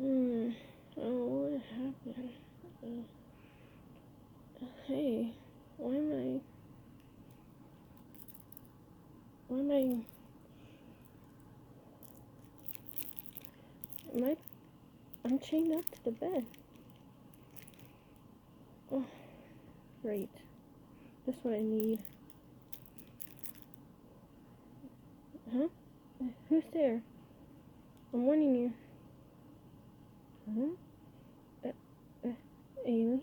Hmm. Oh, what happened? Hey, why am I? Why am I? Am I? I'm chained up to the bed. Oh, great. That's what I need. Huh? Who's there? I'm warning you. Huh? Alien?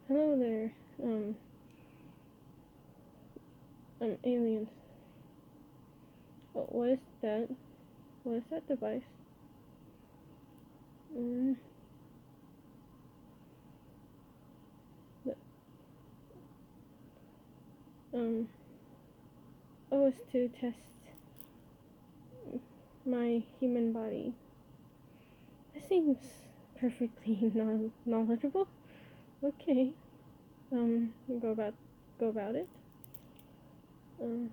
Hello there. Aliens. What is that? What is that device? Mm. Um. Oh, it's to test my human body. This seems perfectly knowledgeable. Okay. Go about it. Um.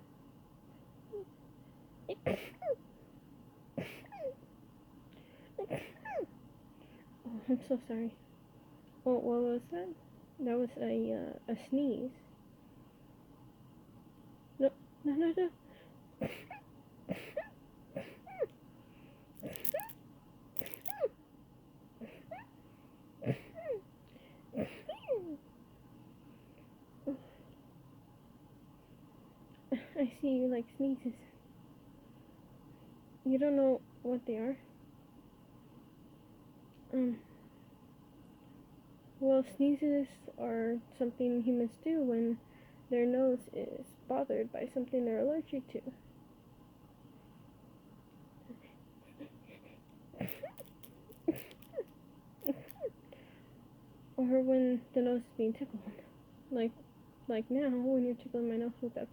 Oh, I'm so sorry. Oh, what was that? That was a sneeze. No, no, no, no. I see you like sneezes. You don't know what they are? Um, well, sneezes are something humans do when their nose is bothered by something they're allergic to. Or when the nose is being tickled. Like like now when you're tickling my nose with that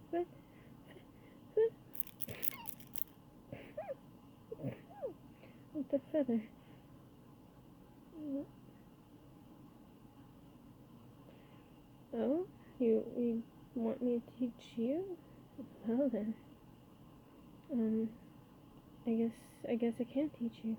with the feather. Oh, you want me to teach you? Well then, um, I guess I can teach you.